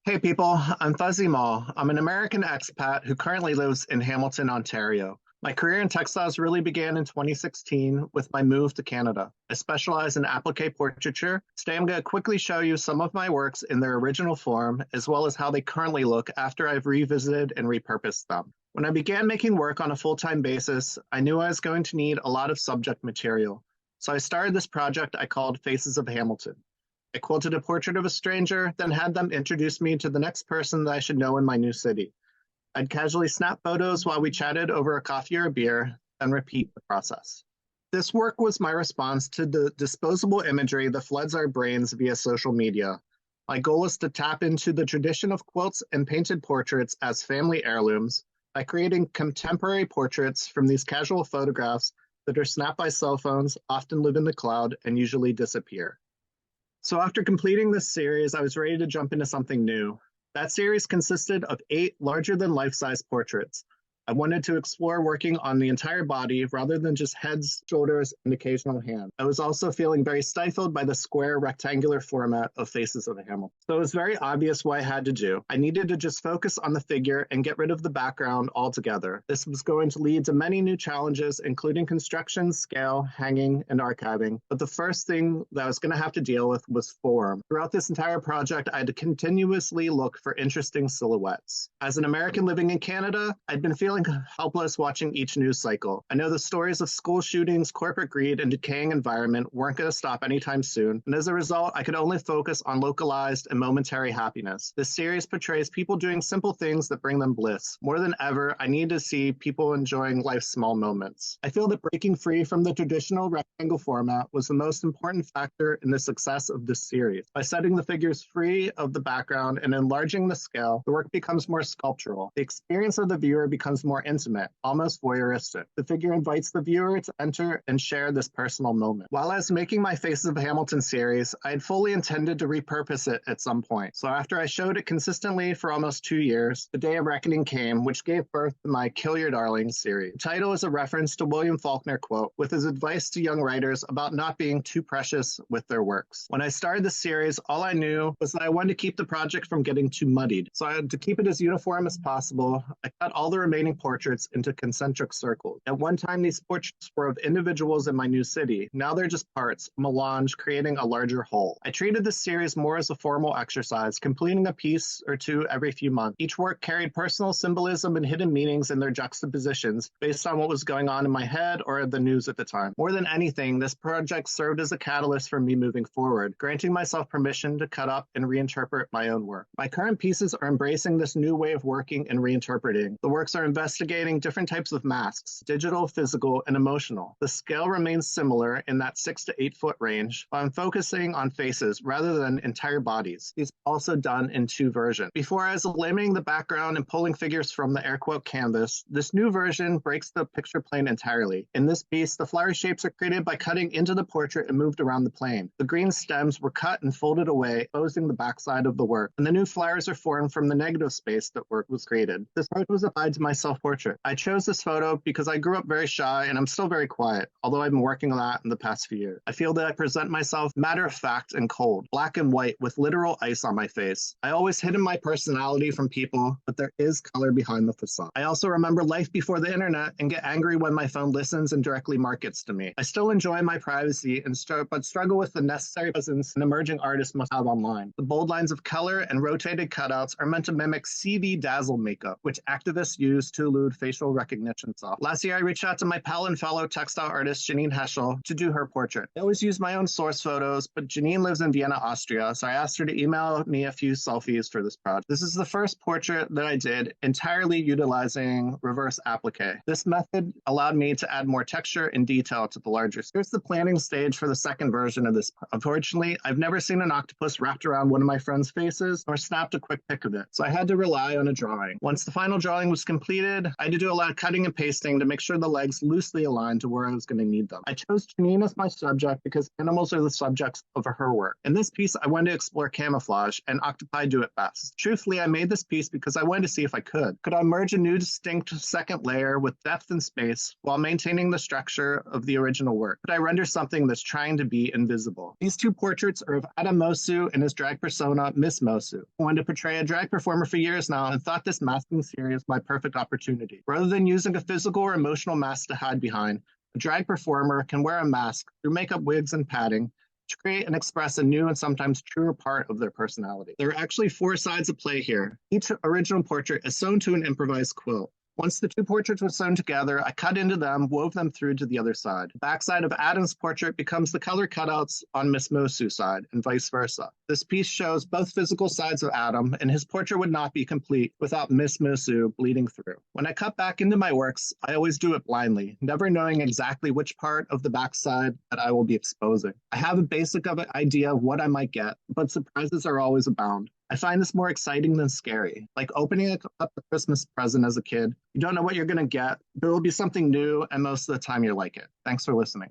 Hey people, I'm Fuzzy Mall. I'm an American expat who currently lives in Hamilton, Ontario. My career in textiles really began in 2016 with my move to Canada. I specialize in applique portraiture. Today I'm going to quickly show you some of my works in their original form, as well as how they currently look after I've revisited and repurposed them. When I began making work on a full-time basis, I knew I was going to need a lot of subject material. So I started this project I called Faces of Hamilton. I quilted a portrait of a stranger, then had them introduce me to the next person that I should know in my new city. I'd casually snap photos while we chatted over a coffee or a beer, then repeat the process. This work was my response to the disposable imagery that floods our brains via social media. My goal is to tap into the tradition of quilts and painted portraits as family heirlooms by creating contemporary portraits from these casual photographs that are snapped by cell phones, often live in the cloud, and usually disappear. So after completing this series, I was ready to jump into something new. That series consisted of 8 larger-than-life-size portraits. I wanted to explore working on the entire body rather than just heads, shoulders, and occasional hand. I was also feeling very stifled by the square rectangular format of Faces of Hamilton. So it was very obvious what I had to do. I needed to just focus on the figure and get rid of the background altogether. This was going to lead to many new challenges, including construction, scale, hanging, and archiving. But the first thing that I was going to have to deal with was form. Throughout this entire project, I had to continuously look for interesting silhouettes. As an American living in Canada, I'd been feeling helpless watching each news cycle. I know the stories of school shootings, corporate greed, and decaying environment weren't going to stop anytime soon, and as a result, I could only focus on localized and momentary happiness. This series portrays people doing simple things that bring them bliss. More than ever, I need to see people enjoying life's small moments. I feel that breaking free from the traditional rectangle format was the most important factor in the success of this series. By setting the figures free of the background and enlarging the scale, the work becomes more sculptural. The experience of the viewer becomes more intimate, almost voyeuristic. The figure invites the viewer to enter and share this personal moment. While I was making my Faces of Hamilton series, I had fully intended to repurpose it at some point. So after I showed it consistently for almost 2 years, the day of reckoning came, which gave birth to my Kill Your Darlings series. The title is a reference to William Faulkner quote, with his advice to young writers about not being too precious with their works. When I started the series, all I knew was that I wanted to keep the project from getting too muddied. So I had to keep it as uniform as possible. I cut all the remaining portraits into concentric circles. At one time, these portraits were of individuals in my new city. Now they're just parts, melange, creating a larger whole. I treated this series more as a formal exercise, completing a piece or two every few months. Each work carried personal symbolism and hidden meanings in their juxtapositions based on what was going on in my head or the news at the time. More than anything, this project served as a catalyst for me moving forward, granting myself permission to cut up and reinterpret my own work. My current pieces are embracing this new way of working and reinterpreting. The works are investigating different types of masks, digital, physical, and emotional. The scale remains similar in that 6 to 8 foot range, but I'm focusing on faces rather than entire bodies. These are also done in 2 versions. Before I was eliminating the background and pulling figures from the air quote canvas, this new version breaks the picture plane entirely. In this piece, the flower shapes are created by cutting into the portrait and moved around the plane. The green stems were cut and folded away, exposing the backside of the work, and the new flowers are formed from the negative space that work was created. This approach was applied to my self-portrait. I chose this photo because I grew up very shy and I'm still very quiet, although I've been working on that in the past few years. I feel that I present myself matter-of-fact and cold, black and white with literal ice on my face. I always hidden my personality from people, but there is color behind the facade. I also remember life before the internet and get angry when my phone listens and directly markets to me. I still enjoy my privacy but struggle with the necessary presence an emerging artist must have online. The bold lines of color and rotated cutouts are meant to mimic CV dazzle makeup, which activists use to elude facial recognition software. Last year, I reached out to my pal and fellow textile artist Janine Heschel to do her portrait. I always use my own source photos, but Janine lives in Vienna, Austria, so I asked her to email me a few selfies for this project. This is the first portrait that I did entirely utilizing reverse applique. This method allowed me to add more texture and detail to the larger. Here's the planning stage for the second version of this. Unfortunately, I've never seen an octopus wrapped around one of my friend's faces or snapped a quick pic of it, so I had to rely on a drawing. Once the final drawing was completed, started, I had to do a lot of cutting and pasting to make sure the legs loosely aligned to where I was going to need them. I chose Janine as my subject because animals are the subjects of her work. In this piece, I wanted to explore camouflage, and octopi do it best. Truthfully, I made this piece because I wanted to see if I could. Could I merge a new distinct second layer with depth and space while maintaining the structure of the original work? Could I render something that's trying to be invisible? These two portraits are of Adam Mosu and his drag persona, Miss Mosu. I wanted to portray a drag performer for years now and thought this masking series was my perfect opportunity. Rather than using a physical or emotional mask to hide behind, a drag performer can wear a mask through makeup, wigs, and padding to create and express a new and sometimes truer part of their personality. There are actually 4 sides of play here. Each original portrait is sewn to an improvised quilt. Once the 2 portraits were sewn together, I cut into them, wove them through to the other side. The backside of Adam's portrait becomes the color cutouts on Miss Mosu's side, and vice versa. This piece shows both physical sides of Adam, and his portrait would not be complete without Miss Mosu bleeding through. When I cut back into my works, I always do it blindly, never knowing exactly which part of the backside that I will be exposing. I have a basic idea of what I might get, but surprises are always abound. I find this more exciting than scary. Like opening up a Christmas present as a kid. You don't know what you're going to get, but it will be something new, and most of the time you like it. Thanks for listening.